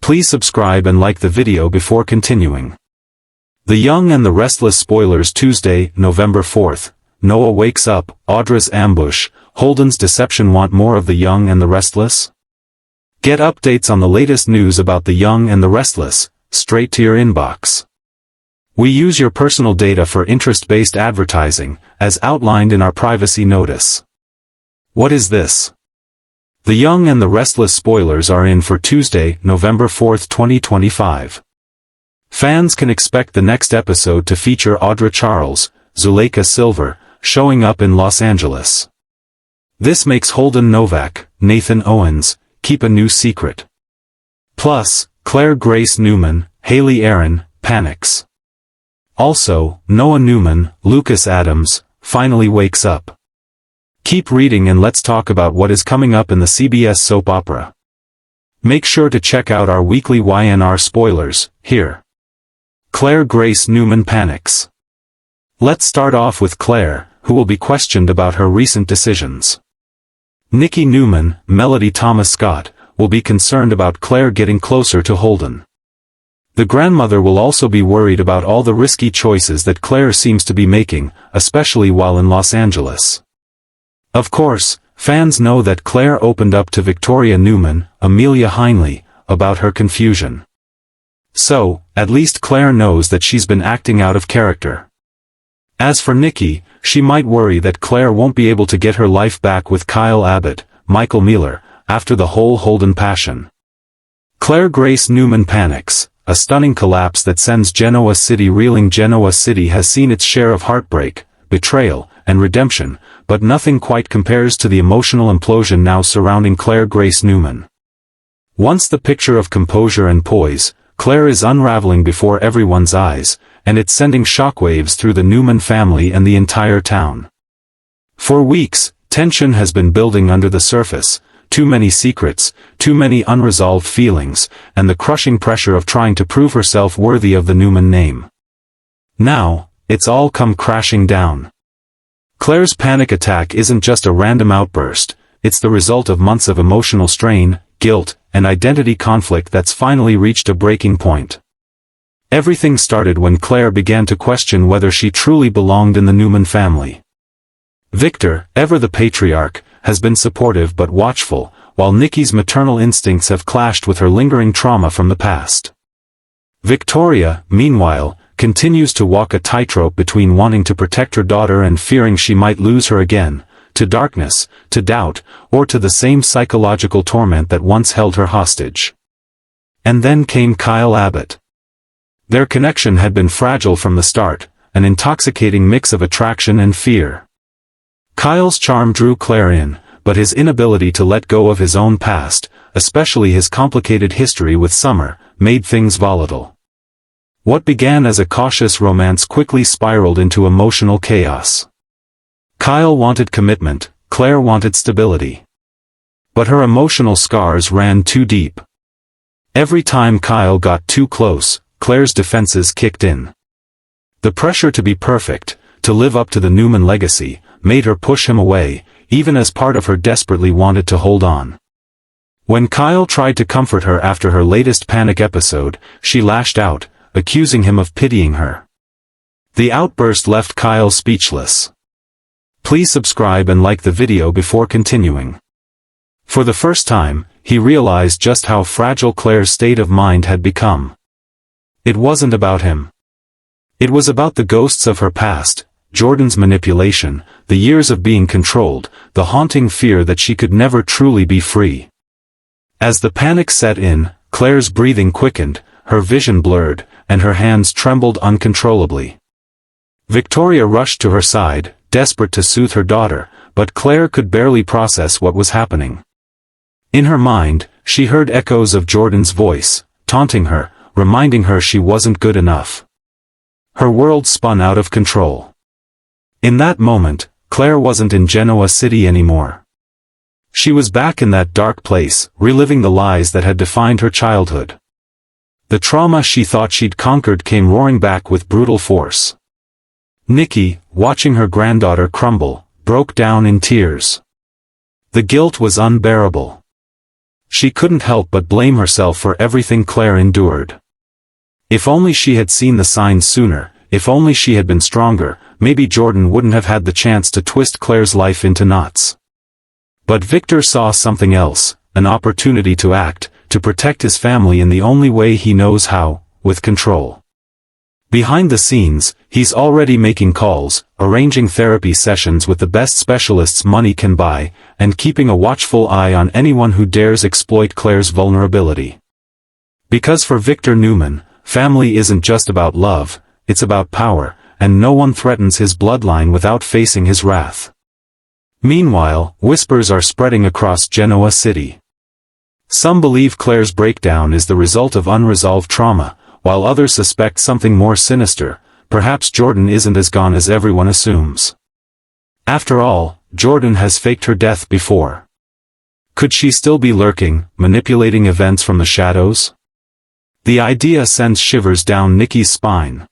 Please subscribe and like the video before continuing. The Young and the Restless spoilers. Tuesday, November 4th. Noah wakes up, Audra's ambush, Holden's deception. Want more of The Young and the Restless? Get updates on the latest news about The Young and the Restless, straight to your inbox. We use your personal data for interest-based advertising, as outlined in our privacy notice. What is this? The Young and the Restless spoilers are in for Tuesday, November 4th, 2025. Fans can expect the next episode to feature Audra Charles, Zuleika Silver, showing up in Los Angeles. This makes Holden Novak, Nathan Owens, keep a new secret. Plus, Claire Grace Newman, Hayley Erin, panics. Also, Noah Newman, Lucas Adams, finally wakes up. Keep reading and let's talk about what is coming up in the CBS soap opera. Make sure to check out our weekly Y&R spoilers, here. Claire Grace Newman panics. Let's start off with Claire, who will be questioned about her recent decisions. Nikki Newman, Melody Thomas Scott, will be concerned about Claire getting closer to Holden. The grandmother will also be worried about all the risky choices that Claire seems to be making, especially while in Los Angeles. Of course, fans know that Claire opened up to Victoria Newman, Amelia Heinley, about her confusion. So, at least Claire knows that she's been acting out of character. As for Nikki, she might worry that Claire won't be able to get her life back with Kyle Abbott, Michael Mealer, after the whole Holden passion. Claire Grace Newman panics, a stunning collapse that sends Genoa City reeling. Genoa City has seen its share of heartbreak, betrayal, and redemption, but nothing quite compares to the emotional implosion now surrounding Claire Grace Newman. Once the picture of composure and poise, Claire is unraveling before everyone's eyes, and it's sending shockwaves through the Newman family and the entire town. For weeks, tension has been building under the surface, too many secrets, too many unresolved feelings, and the crushing pressure of trying to prove herself worthy of the Newman name. Now, it's all come crashing down. Claire's panic attack isn't just a random outburst, it's the result of months of emotional strain, guilt, and identity conflict that's finally reached a breaking point. Everything started when Claire began to question whether she truly belonged in the Newman family. Victor, ever the patriarch, has been supportive but watchful, while Nikki's maternal instincts have clashed with her lingering trauma from the past. Victoria, meanwhile, continues to walk a tightrope between wanting to protect her daughter and fearing she might lose her again, to darkness, to doubt, or to the same psychological torment that once held her hostage. And then came Kyle Abbott. Their connection had been fragile from the start, an intoxicating mix of attraction and fear. Kyle's charm drew Claire in, but his inability to let go of his own past, especially his complicated history with Summer, made things volatile. What began as a cautious romance quickly spiraled into emotional chaos. Kyle wanted commitment, Claire wanted stability. But her emotional scars ran too deep. Every time Kyle got too close, Claire's defenses kicked in. The pressure to be perfect, to live up to the Newman legacy, made her push him away, even as part of her desperately wanted to hold on. When Kyle tried to comfort her after her latest panic episode, she lashed out, accusing him of pitying her. The outburst left Kyle speechless. Please subscribe and like the video before continuing. For the first time, he realized just how fragile Claire's state of mind had become. It wasn't about him. It was about the ghosts of her past, Jordan's manipulation, the years of being controlled, the haunting fear that she could never truly be free. As the panic set in, Claire's breathing quickened, her vision blurred, and her hands trembled uncontrollably. Victoria rushed to her side, desperate to soothe her daughter, but Claire could barely process what was happening. In her mind, she heard echoes of Jordan's voice, taunting her, reminding her she wasn't good enough. Her world spun out of control. In that moment, Claire wasn't in Genoa City anymore. She was back in that dark place, reliving the lies that had defined her childhood. The trauma she thought she'd conquered came roaring back with brutal force. Nikki, watching her granddaughter crumble, broke down in tears. The guilt was unbearable. She couldn't help but blame herself for everything Claire endured. If only she had seen the signs sooner, if only she had been stronger, maybe Jordan wouldn't have had the chance to twist Claire's life into knots. But Victor saw something else, an opportunity to act, to protect his family in the only way he knows how, with control. Behind the scenes, he's already making calls, arranging therapy sessions with the best specialists money can buy, and keeping a watchful eye on anyone who dares exploit Claire's vulnerability. Because for Victor Newman, family isn't just about love, it's about power, and no one threatens his bloodline without facing his wrath. Meanwhile, whispers are spreading across Genoa City. Some believe Claire's breakdown is the result of unresolved trauma, while others suspect something more sinister. Perhaps Jordan isn't as gone as everyone assumes. After all, Jordan has faked her death before. Could she still be lurking, manipulating events from the shadows? The idea sends shivers down Nikki's spine.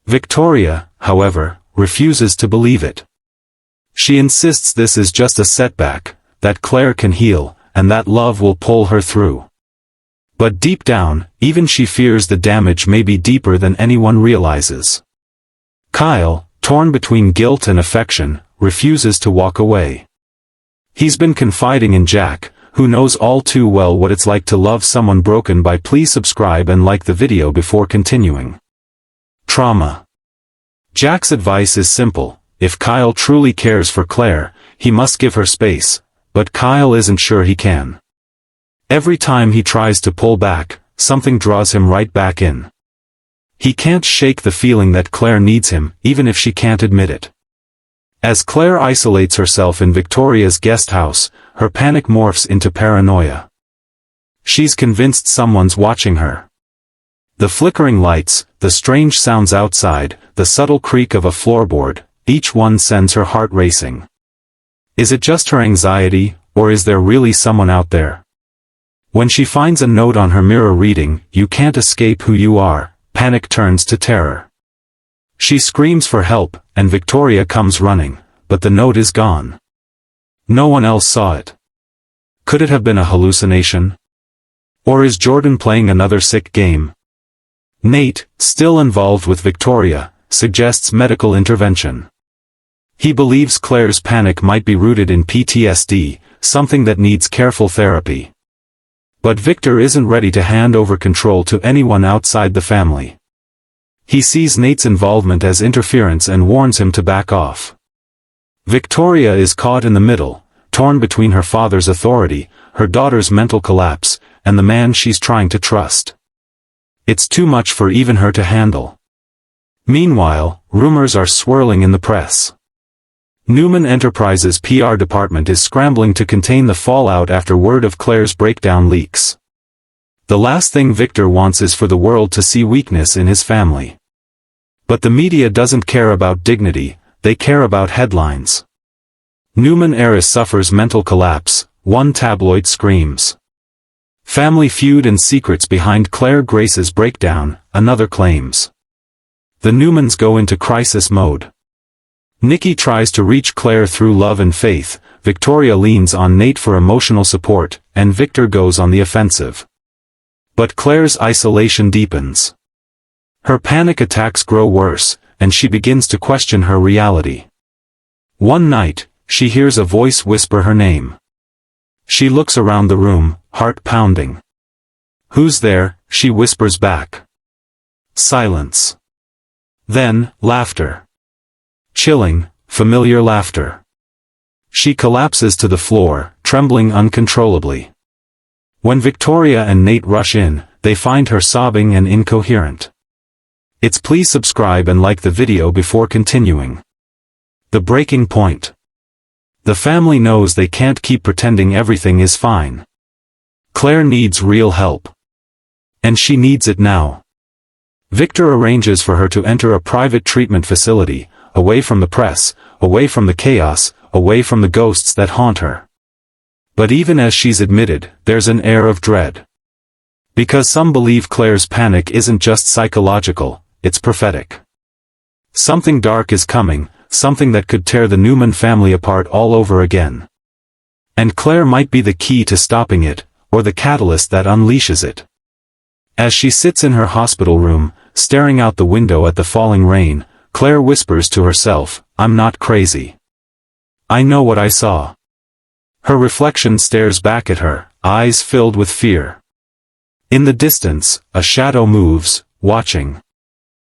Victoria, however, refuses to believe it. She insists this is just a setback, that Claire can heal, and that love will pull her through. But deep down, even she fears the damage may be deeper than anyone realizes. Kyle, torn between guilt and affection, refuses to walk away. He's been confiding in Jack, who knows all too well what it's like to love someone broken by. Please subscribe and like the video before continuing. Trauma. Jack's advice is simple: if Kyle truly cares for Claire, he must give her space, but Kyle isn't sure he can. Every time he tries to pull back, something draws him right back in. He can't shake the feeling that Claire needs him, even if she can't admit it. As Claire isolates herself in Victoria's guest house, her panic morphs into paranoia. She's convinced someone's watching her. The flickering lights, the strange sounds outside, the subtle creak of a floorboard, each one sends her heart racing. Is it just her anxiety, or is there really someone out there? When she finds a note on her mirror reading, "You can't escape who you are," panic turns to terror. She screams for help, and Victoria comes running, but the note is gone. No one else saw it. Could it have been a hallucination? Or is Jordan playing another sick game? Nate, still involved with Victoria, suggests medical intervention. He believes Claire's panic might be rooted in PTSD, something that needs careful therapy. But Victor isn't ready to hand over control to anyone outside the family. He sees Nate's involvement as interference and warns him to back off. Victoria is caught in the middle, torn between her father's authority, her daughter's mental collapse, and the man she's trying to trust. It's too much for even her to handle. Meanwhile, rumors are swirling in the press. Newman Enterprises' PR department is scrambling to contain the fallout after word of Claire's breakdown leaks. The last thing Victor wants is for the world to see weakness in his family. But the media doesn't care about dignity, they care about headlines. Newman heiress suffers mental collapse, one tabloid screams. Family feud and secrets behind Claire Grace's breakdown, another claims. The Newmans go into crisis mode. Nikki tries to reach Claire through love and faith, Victoria leans on Nate for emotional support, and Victor goes on the offensive. But Claire's isolation deepens. Her panic attacks grow worse, and she begins to question her reality. One night, she hears a voice whisper her name. She looks around the room, heart pounding. "Who's there?" she whispers back. Silence. Then, laughter. Chilling, familiar laughter. She collapses to the floor, trembling uncontrollably. When Victoria and Nate rush in, they find her sobbing and incoherent. Please subscribe and like the video before continuing. The breaking point. The family knows they can't keep pretending everything is fine. Claire needs real help. And she needs it now. Victor arranges for her to enter a private treatment facility, away from the press, away from the chaos, away from the ghosts that haunt her. But even as she's admitted, there's an air of dread. Because some believe Claire's panic isn't just psychological, it's prophetic. Something dark is coming, something that could tear the Newman family apart all over again. And Claire might be the key to stopping it, or the catalyst that unleashes it. As she sits in her hospital room, staring out the window at the falling rain, Claire whispers to herself, "I'm not crazy. I know what I saw." Her reflection stares back at her, eyes filled with fear. In the distance, a shadow moves, watching.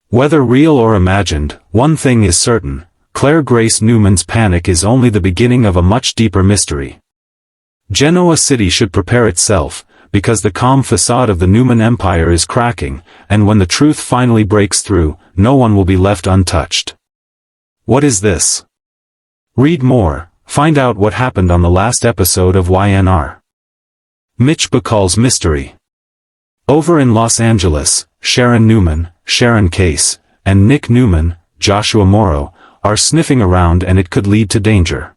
Whether real or imagined, one thing is certain: Claire Grace Newman's panic is only the beginning of a much deeper mystery. Genoa City should prepare itself, because the calm facade of the Newman Empire is cracking, and when the truth finally breaks through, no one will be left untouched. What is this? Read more, find out what happened on the last episode of Y&R. Mitch Bacall's mystery. Over in Los Angeles, Sharon Newman, Sharon Case, and Nick Newman, Joshua Morrow, are sniffing around, and it could lead to danger.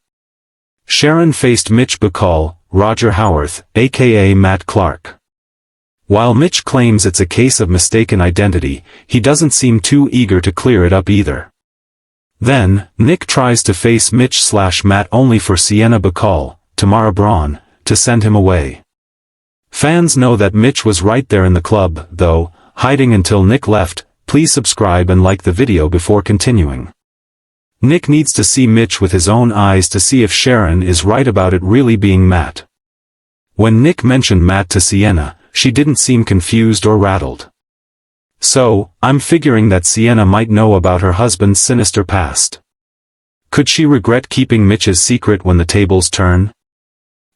Sharon faced Mitch Bacall, Roger Howarth, aka Matt Clark. While Mitch claims it's a case of mistaken identity, he doesn't seem too eager to clear it up either. Then, Nick tries to face Mitch/Matt only for Sienna Bacall, Tamara Braun, to send him away. Fans know that Mitch was right there in the club, though, hiding until Nick left. Please subscribe and like the video before continuing. Nick needs to see Mitch with his own eyes to see if Sharon is right about it really being Matt. When Nick mentioned Matt to Sienna, she didn't seem confused or rattled. So, I'm figuring that Sienna might know about her husband's sinister past. Could she regret keeping Mitch's secret when the tables turn?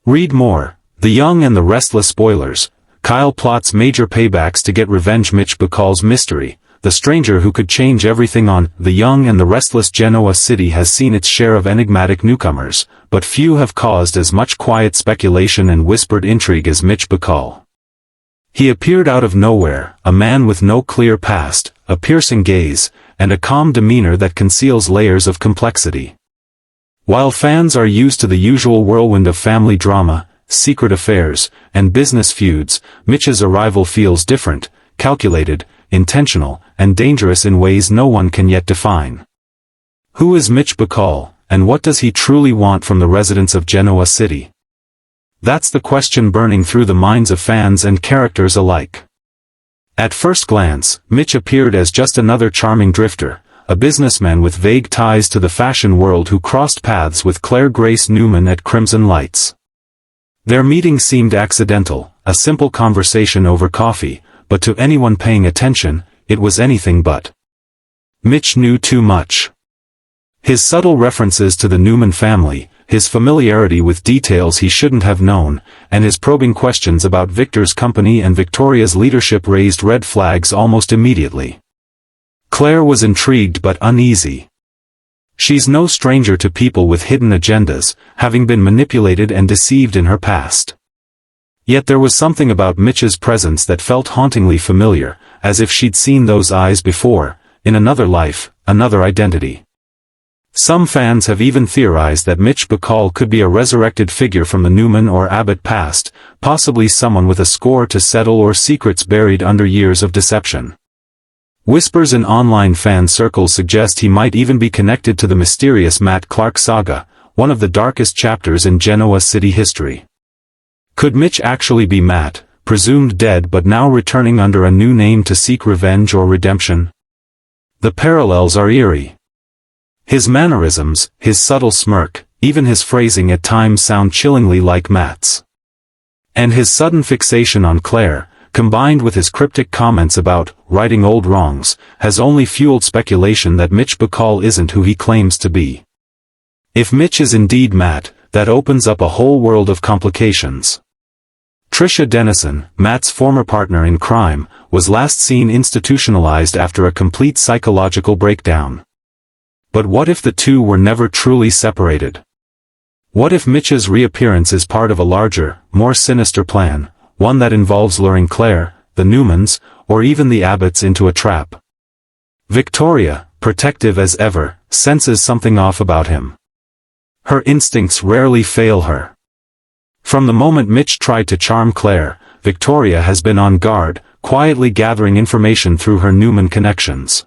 Read more. The Young and the Restless spoilers. Kyle plots major paybacks to get revenge. Mitch Bacall's mystery. The stranger who could change everything on The Young and the Restless. Genoa City has seen its share of enigmatic newcomers, but few have caused as much quiet speculation and whispered intrigue as Mitch Bacall. He appeared out of nowhere, a man with no clear past, a piercing gaze, and a calm demeanor that conceals layers of complexity. While fans are used to the usual whirlwind of family drama, secret affairs, and business feuds, Mitch's arrival feels different, calculated, intentional, and dangerous in ways no one can yet define. Who is Mitch Bacall, and what does he truly want from the residents of Genoa City? That's the question burning through the minds of fans and characters alike. At first glance, Mitch appeared as just another charming drifter, a businessman with vague ties to the fashion world who crossed paths with Claire Grace Newman at Crimson Lights. Their meeting seemed accidental, a simple conversation over coffee, but to anyone paying attention, it was anything but. Mitch knew too much. His subtle references to the Newman family, his familiarity with details he shouldn't have known, and his probing questions about Victor's company and Victoria's leadership raised red flags almost immediately. Claire was intrigued but uneasy. She's no stranger to people with hidden agendas, having been manipulated and deceived in her past. Yet there was something about Mitch's presence that felt hauntingly familiar, as if she'd seen those eyes before, in another life, another identity. Some fans have even theorized that Mitch Bacall could be a resurrected figure from the Newman or Abbott past, possibly someone with a score to settle or secrets buried under years of deception. Whispers in online fan circles suggest he might even be connected to the mysterious Matt Clark saga, one of the darkest chapters in Genoa City history. Could Mitch actually be Matt, presumed dead but now returning under a new name to seek revenge or redemption? The parallels are eerie. His mannerisms, his subtle smirk, even his phrasing at times sound chillingly like Matt's. And his sudden fixation on Claire, combined with his cryptic comments about righting old wrongs, has only fueled speculation that Mitch Bacall isn't who he claims to be. If Mitch is indeed Matt, that opens up a whole world of complications. Tricia Dennison, Matt's former partner in crime, was last seen institutionalized after a complete psychological breakdown. But what if the two were never truly separated? What if Mitch's reappearance is part of a larger, more sinister plan, one that involves luring Claire, the Newmans, or even the Abbotts into a trap? Victoria, protective as ever, senses something off about him. Her instincts rarely fail her. From the moment Mitch tried to charm Claire, Victoria has been on guard, quietly gathering information through her Newman connections.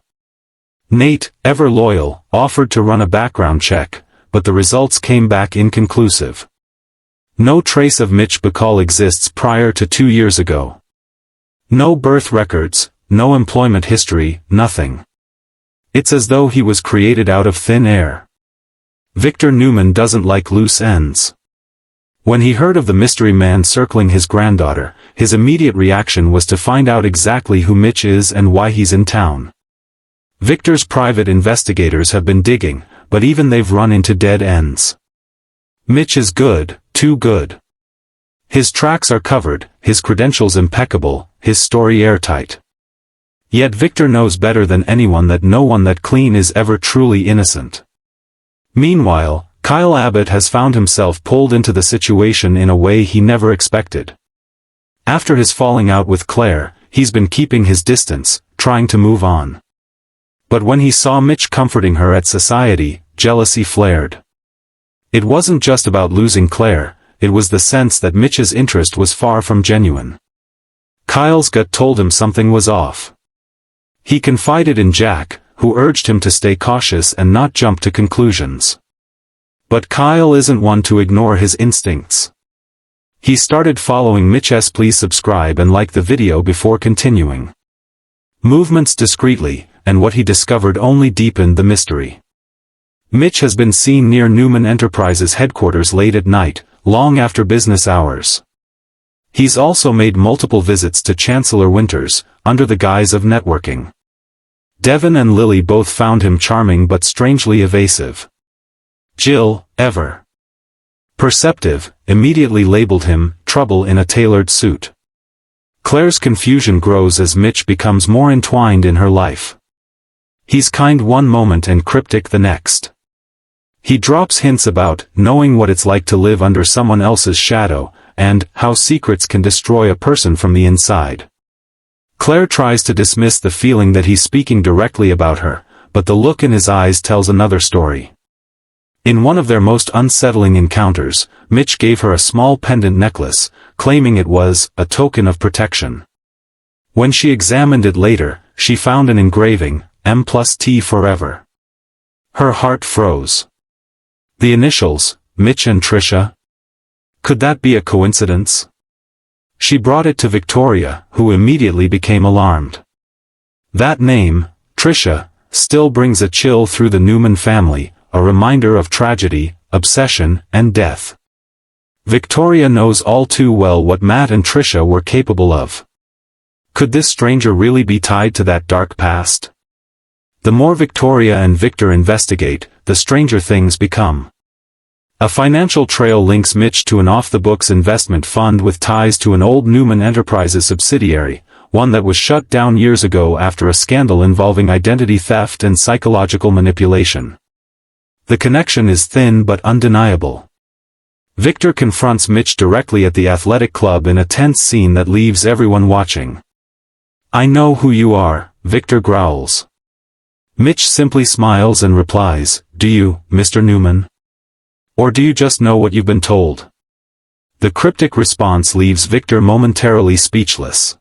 Nate, ever loyal, offered to run a background check, but the results came back inconclusive. No trace of Mitch Bacall exists prior to 2 years ago. No birth records, no employment history, nothing. It's as though he was created out of thin air. Victor Newman doesn't like loose ends. When he heard of the mystery man circling his granddaughter, his immediate reaction was to find out exactly who Mitch is and why he's in town. Victor's private investigators have been digging, but even they've run into dead ends. Mitch is good, too good. His tracks are covered, his credentials impeccable, his story airtight. Yet Victor knows better than anyone that no one that clean is ever truly innocent. Meanwhile, Kyle Abbott has found himself pulled into the situation in a way he never expected. After his falling out with Claire, he's been keeping his distance, trying to move on. But when he saw Mitch comforting her at society, jealousy flared. It wasn't just about losing Claire, it was the sense that Mitch's interest was far from genuine. Kyle's gut told him something was off. He confided in Jack, who urged him to stay cautious and not jump to conclusions. But Kyle isn't one to ignore his instincts. He started following Mitch's please subscribe and like the video before continuing. Movements discreetly, and what he discovered only deepened the mystery. Mitch has been seen near Newman Enterprises headquarters late at night, long after business hours. He's also made multiple visits to Chancellor Winters, under the guise of networking. Devin and Lily both found him charming but strangely evasive. Jill, ever perceptive, immediately labeled him trouble in a tailored suit. Claire's confusion grows as Mitch becomes more entwined in her life. He's kind one moment and cryptic the next. He drops hints about knowing what it's like to live under someone else's shadow, and how secrets can destroy a person from the inside. Claire tries to dismiss the feeling that he's speaking directly about her, but the look in his eyes tells another story. In one of their most unsettling encounters, Mitch gave her a small pendant necklace, claiming it was a token of protection. When she examined it later, she found an engraving, M+T forever. Her heart froze. The initials, Mitch and Trisha? Could that be a coincidence? She brought it to Victoria, who immediately became alarmed. That name, Trisha, still brings a chill through the Newman family, a reminder of tragedy, obsession, and death. Victoria knows all too well what Matt and Trisha were capable of. Could this stranger really be tied to that dark past? The more Victoria and Victor investigate, the stranger things become. A financial trail links Mitch to an off-the-books investment fund with ties to an old Newman Enterprises subsidiary, one that was shut down years ago after a scandal involving identity theft and psychological manipulation. The connection is thin but undeniable. Victor confronts Mitch directly at the athletic club in a tense scene that leaves everyone watching. "I know who you are," Victor growls. Mitch simply smiles and replies, "Do you, Mr. Newman? Or do you just know what you've been told?" The cryptic response leaves Victor momentarily speechless.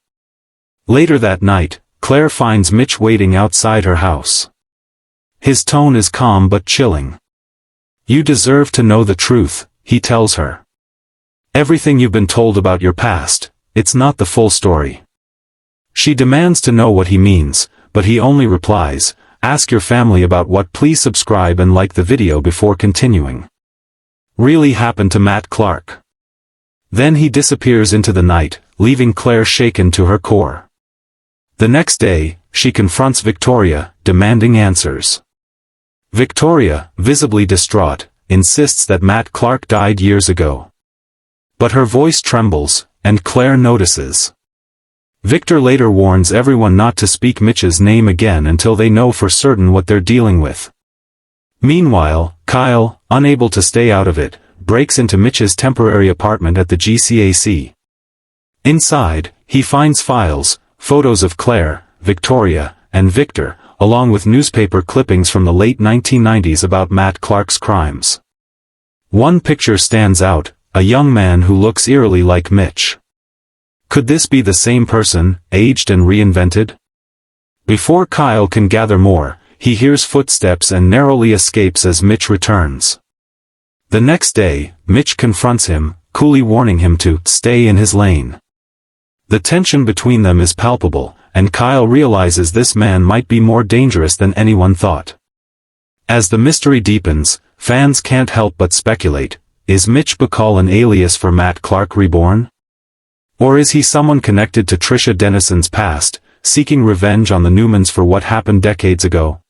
Later that night, Claire finds Mitch waiting outside her house. His tone is calm but chilling. "You deserve to know the truth," he tells her. "Everything you've been told about your past, it's not the full story." She demands to know what he means, but he only replies, "Ask your family about what, please subscribe and like the video before continuing." Really happened to Matt Clark. Then he disappears into the night, leaving Claire shaken to her core. The next day, she confronts Victoria, demanding answers. Victoria, visibly distraught, insists that Matt Clark died years ago. But her voice trembles, and Claire notices. Victor later warns everyone not to speak Mitch's name again until they know for certain what they're dealing with. Meanwhile, Kyle, unable to stay out of it, breaks into Mitch's temporary apartment at the GCAC. Inside, he finds files, photos of Claire, Victoria, and Victor, along with newspaper clippings from the late 1990s about Matt Clark's crimes. One picture stands out, a young man who looks eerily like Mitch. Could this be the same person, aged and reinvented? Before Kyle can gather more, he hears footsteps and narrowly escapes as Mitch returns. The next day, Mitch confronts him, coolly warning him to stay in his lane. The tension between them is palpable, and Kyle realizes this man might be more dangerous than anyone thought. As the mystery deepens, fans can't help but speculate, is Mitch Bacall an alias for Matt Clark reborn? Or is he someone connected to Trisha Dennison's past, seeking revenge on the Newmans for what happened decades ago?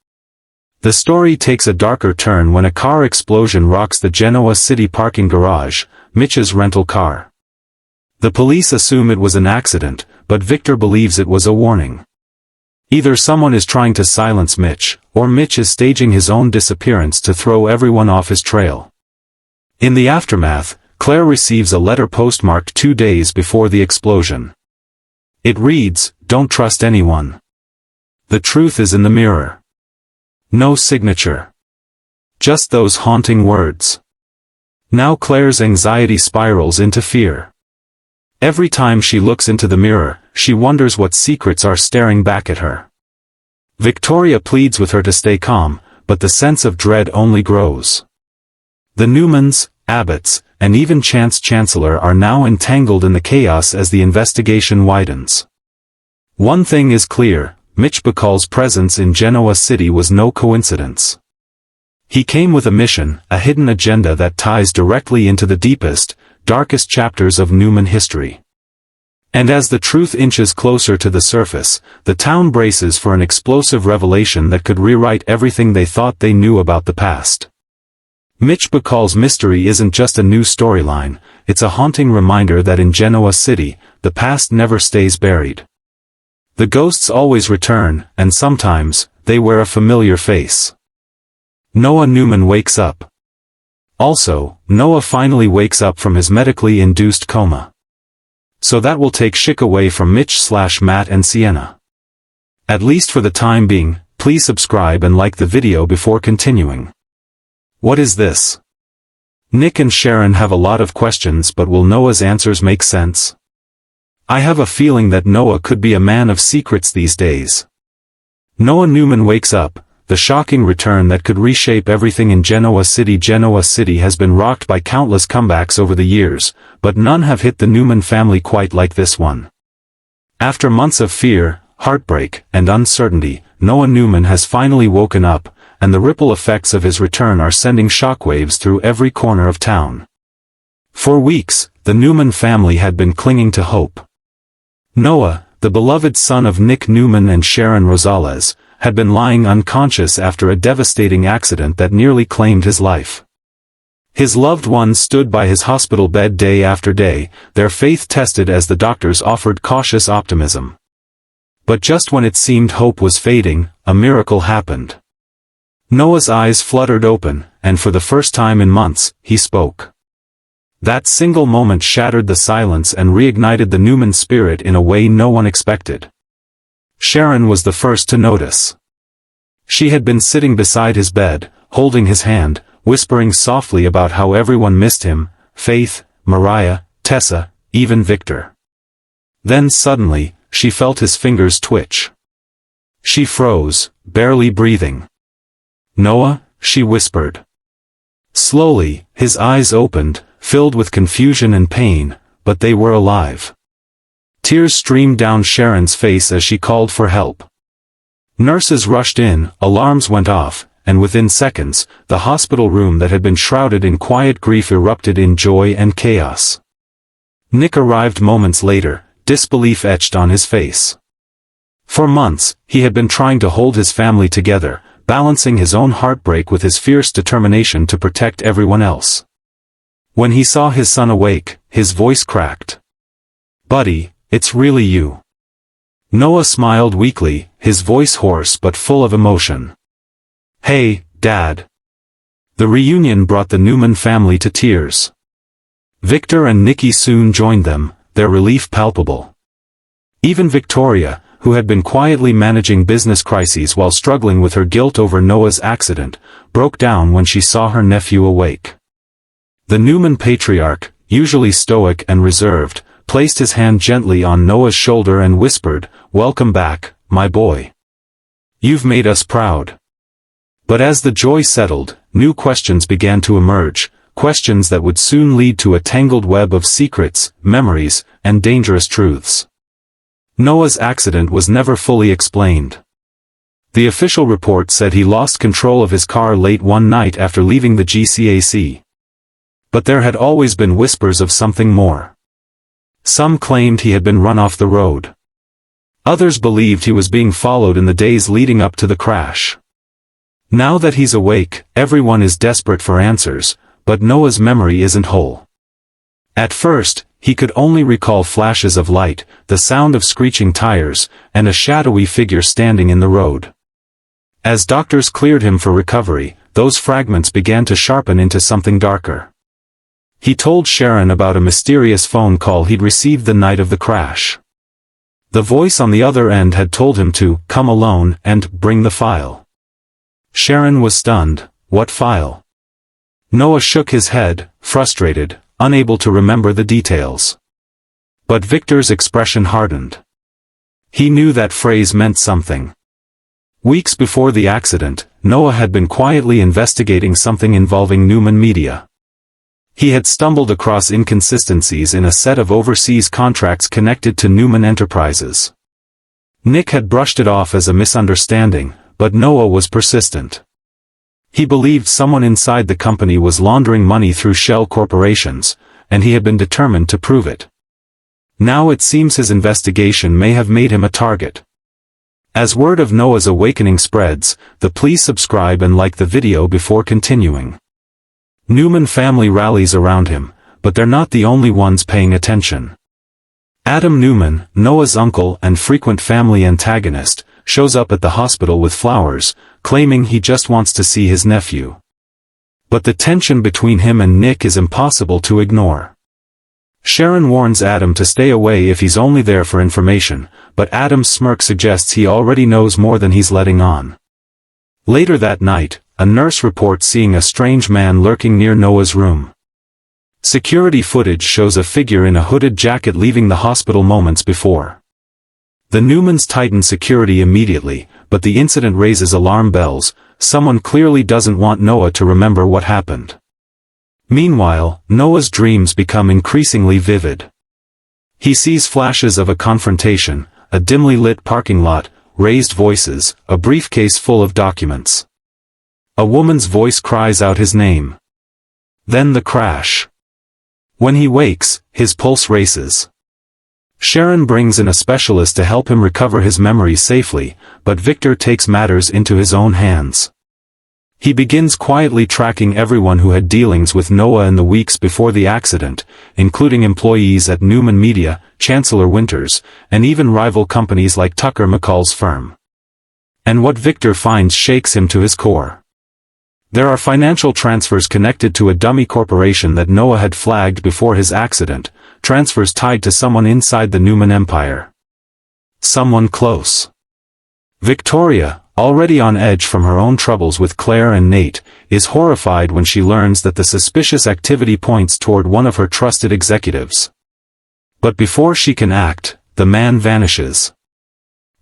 The story takes a darker turn when a car explosion rocks the Genoa City parking garage, Mitch's rental car. The police assume it was an accident, but Victor believes it was a warning. Either someone is trying to silence Mitch, or Mitch is staging his own disappearance to throw everyone off his trail. In the aftermath, Claire receives a letter postmarked 2 days before the explosion. It reads, "Don't trust anyone. The truth is in the mirror." No signature. Just those haunting words. Now Claire's anxiety spirals into fear. Every time she looks into the mirror, she wonders what secrets are staring back at her. Victoria pleads with her to stay calm, but the sense of dread only grows. The Newmans, Abbotts, and even Chance Chancellor are now entangled in the chaos as the investigation widens. One thing is clear, Mitch Bacall's presence in Genoa City was no coincidence. He came with a mission, a hidden agenda that ties directly into the deepest, darkest chapters of Newman history. And as the truth inches closer to the surface, the town braces for an explosive revelation that could rewrite everything they thought they knew about the past. Mitch Bacall's mystery isn't just a new storyline, it's a haunting reminder that in Genoa City, the past never stays buried. The ghosts always return, and sometimes, they wear a familiar face. Noah Newman wakes up. Also, Noah finally wakes up from his medically induced coma. So that will take Schick away from Mitch/Matt and Sienna. At least for the time being, please subscribe and like the video before continuing. What is this? Nick and Sharon have a lot of questions, but will Noah's answers make sense? I have a feeling that Noah could be a man of secrets these days. Noah Newman wakes up. The shocking return that could reshape everything in Genoa City. Genoa City has been rocked by countless comebacks over the years, but none have hit the Newman family quite like this one. After months of fear, heartbreak, and uncertainty, Noah Newman has finally woken up, and the ripple effects of his return are sending shockwaves through every corner of town. For weeks, the Newman family had been clinging to hope. Noah, the beloved son of Nick Newman and Sharon Rosales, had been lying unconscious after a devastating accident that nearly claimed his life. His loved ones stood by his hospital bed day after day, their faith tested as the doctors offered cautious optimism. But just when it seemed hope was fading, a miracle happened. Noah's eyes fluttered open, and for the first time in months, he spoke. That single moment shattered the silence and reignited the Newman spirit in a way no one expected. Sharon was the first to notice. She had been sitting beside his bed, holding his hand, whispering softly about how everyone missed him, Faith, Mariah, Tessa, even Victor. Then suddenly, she felt his fingers twitch. She froze, barely breathing. "Noah," she whispered. Slowly, his eyes opened, filled with confusion and pain, but they were alive. Tears streamed down Sharon's face as she called for help. Nurses rushed in, alarms went off, and within seconds, the hospital room that had been shrouded in quiet grief erupted in joy and chaos. Nick arrived moments later, disbelief etched on his face. For months, he had been trying to hold his family together, balancing his own heartbreak with his fierce determination to protect everyone else. When he saw his son awake, his voice cracked. "Buddy, it's really you." Noah smiled weakly, his voice hoarse but full of emotion. "Hey, Dad." The reunion brought the Newman family to tears. Victor and Nikki soon joined them, their relief palpable. Even Victoria, who had been quietly managing business crises while struggling with her guilt over Noah's accident, broke down when she saw her nephew awake. The Newman patriarch, usually stoic and reserved, placed his hand gently on Noah's shoulder and whispered, "Welcome back, my boy. You've made us proud." But as the joy settled, new questions began to emerge, questions that would soon lead to a tangled web of secrets, memories, and dangerous truths. Noah's accident was never fully explained. The official report said he lost control of his car late one night after leaving the GCAC. But there had always been whispers of something more. Some claimed he had been run off the road. Others believed he was being followed in the days leading up to the crash. Now that he's awake, everyone is desperate for answers, but Noah's memory isn't whole. At first, he could only recall flashes of light, the sound of screeching tires, and a shadowy figure standing in the road. As doctors cleared him for recovery, those fragments began to sharpen into something darker. He told Sharon about a mysterious phone call he'd received the night of the crash. The voice on the other end had told him to come alone and bring the file. Sharon was stunned. What file? Noah shook his head, frustrated, unable to remember the details. But Victor's expression hardened. He knew that phrase meant something. Weeks before the accident, Noah had been quietly investigating something involving Newman Media. He had stumbled across inconsistencies in a set of overseas contracts connected to Newman Enterprises. Nick had brushed it off as a misunderstanding, but Noah was persistent. He believed someone inside the company was laundering money through shell corporations, and he had been determined to prove it. Now it seems his investigation may have made him a target. As word of Noah's awakening spreads, please subscribe and like the video before continuing. Newman family rallies around him, but they're not the only ones paying attention. Adam Newman, Noah's uncle and frequent family antagonist, shows up at the hospital with flowers, claiming he just wants to see his nephew. But the tension between him and Nick is impossible to ignore. Sharon warns Adam to stay away if he's only there for information, but Adam's smirk suggests he already knows more than he's letting on. Later that night, a nurse reports seeing a strange man lurking near Noah's room. Security footage shows a figure in a hooded jacket leaving the hospital moments before. The Newmans tighten security immediately, but the incident raises alarm bells. Someone clearly doesn't want Noah to remember what happened. Meanwhile, Noah's dreams become increasingly vivid. He sees flashes of a confrontation, a dimly lit parking lot, raised voices, a briefcase full of documents. A woman's voice cries out his name. Then the crash. When he wakes, his pulse races. Sharon brings in a specialist to help him recover his memories safely, but Victor takes matters into his own hands. He begins quietly tracking everyone who had dealings with Noah in the weeks before the accident, including employees at Newman Media, Chancellor Winters, and even rival companies like Tucker McCall's firm. And what Victor finds shakes him to his core. There are financial transfers connected to a dummy corporation that Noah had flagged before his accident, transfers tied to someone inside the Newman empire. Someone close. Victoria, already on edge from her own troubles with Claire and Nate, is horrified when she learns that the suspicious activity points toward one of her trusted executives. But before she can act, the man vanishes.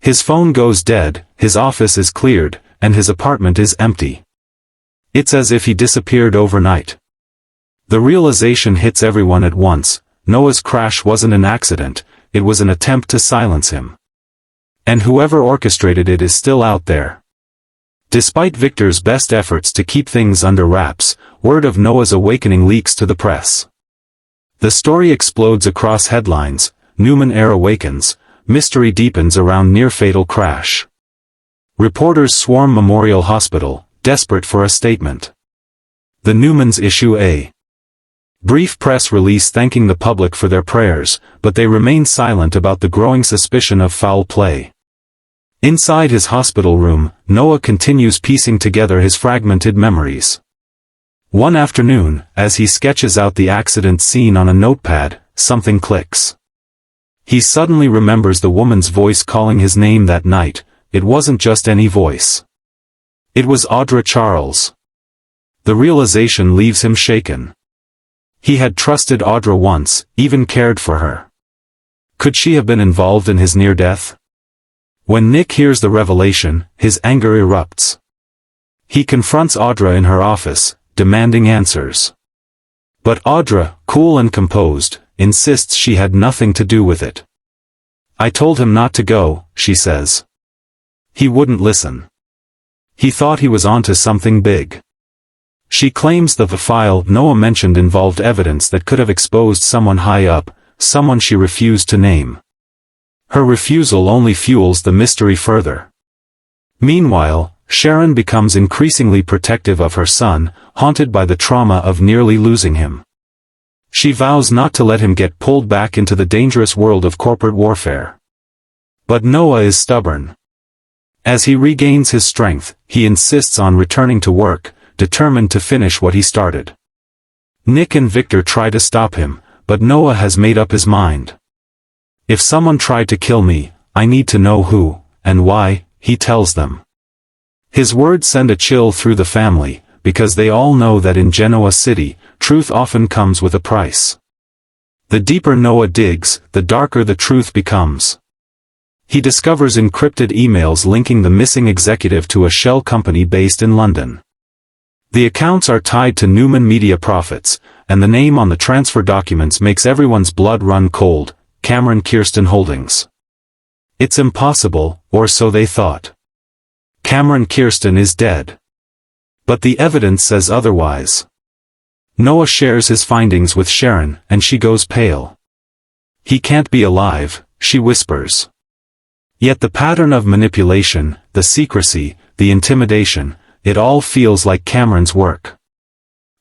His phone goes dead, his office is cleared, and his apartment is empty. It's as if he disappeared overnight. The realization hits everyone at once. Noah's crash wasn't an accident, it was an attempt to silence him. And whoever orchestrated it is still out there. Despite Victor's best efforts to keep things under wraps, word of Noah's awakening leaks to the press. The story explodes across headlines. Newman heir awakens, mystery deepens around near-fatal crash. Reporters swarm Memorial Hospital, desperate for a statement. The Newmans issue a brief press release thanking the public for their prayers, but they remain silent about the growing suspicion of foul play. Inside his hospital room, Noah continues piecing together his fragmented memories. One afternoon, as he sketches out the accident scene on a notepad, something clicks. He suddenly remembers the woman's voice calling his name that night. It wasn't just any voice. It was Audra Charles. The realization leaves him shaken. He had trusted Audra once, even cared for her. Could she have been involved in his near-death? When Nick hears the revelation, his anger erupts. He confronts Audra in her office, demanding answers. But Audra, cool and composed, insists she had nothing to do with it. "I told him not to go," she says. "He wouldn't listen. He thought he was onto something big." She claims that the file Noah mentioned involved evidence that could have exposed someone high up, someone she refused to name. Her refusal only fuels the mystery further. Meanwhile, Sharon becomes increasingly protective of her son, haunted by the trauma of nearly losing him. She vows not to let him get pulled back into the dangerous world of corporate warfare. But Noah is stubborn. As he regains his strength, he insists on returning to work, determined to finish what he started. Nick and Victor try to stop him, but Noah has made up his mind. "If someone tried to kill me, I need to know who, and why," he tells them. His words send a chill through the family, because they all know that in Genoa City, truth often comes with a price. The deeper Noah digs, the darker the truth becomes. He discovers encrypted emails linking the missing executive to a shell company based in London. The accounts are tied to Newman Media Profits, and the name on the transfer documents makes everyone's blood run cold: Cameron Kirsten Holdings. It's impossible, or so they thought. Cameron Kirsten is dead. But the evidence says otherwise. Noah shares his findings with Sharon, and she goes pale. "He can't be alive," she whispers. Yet the pattern of manipulation, the secrecy, the intimidation, it all feels like Cameron's work.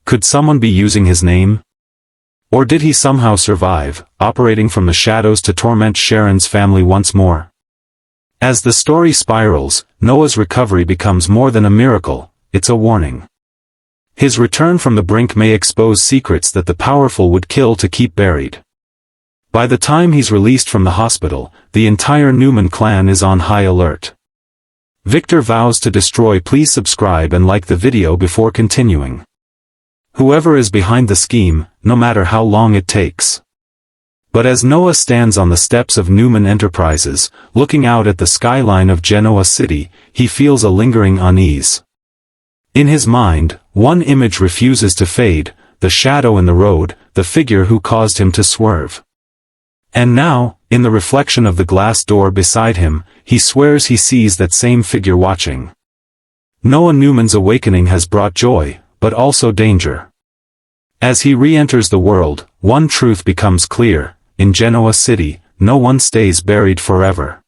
Could someone be using his name? Or did he somehow survive, operating from the shadows to torment Sharon's family once more? As the story spirals, Noah's recovery becomes more than a miracle, it's a warning. His return from the brink may expose secrets that the powerful would kill to keep buried. By the time he's released from the hospital, the entire Newman clan is on high alert. Victor vows to destroy. Please subscribe and like the video before continuing. Whoever is behind the scheme, no matter how long it takes. But as Noah stands on the steps of Newman Enterprises, looking out at the skyline of Genoa City, he feels a lingering unease. In his mind, one image refuses to fade: the shadow in the road, the figure who caused him to swerve. And now, in the reflection of the glass door beside him, he swears he sees that same figure watching. Noah Newman's awakening has brought joy, but also danger. As he re-enters the world, one truth becomes clear: in Genoa City, no one stays buried forever.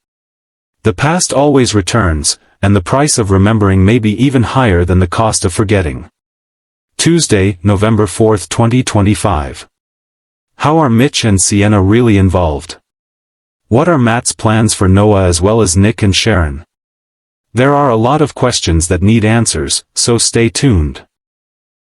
The past always returns, and the price of remembering may be even higher than the cost of forgetting. Tuesday, November 4, 2025. How are Mitch and Sienna really involved? What are Matt's plans for Noah as well as Nick and Sharon? There are a lot of questions that need answers, so stay tuned.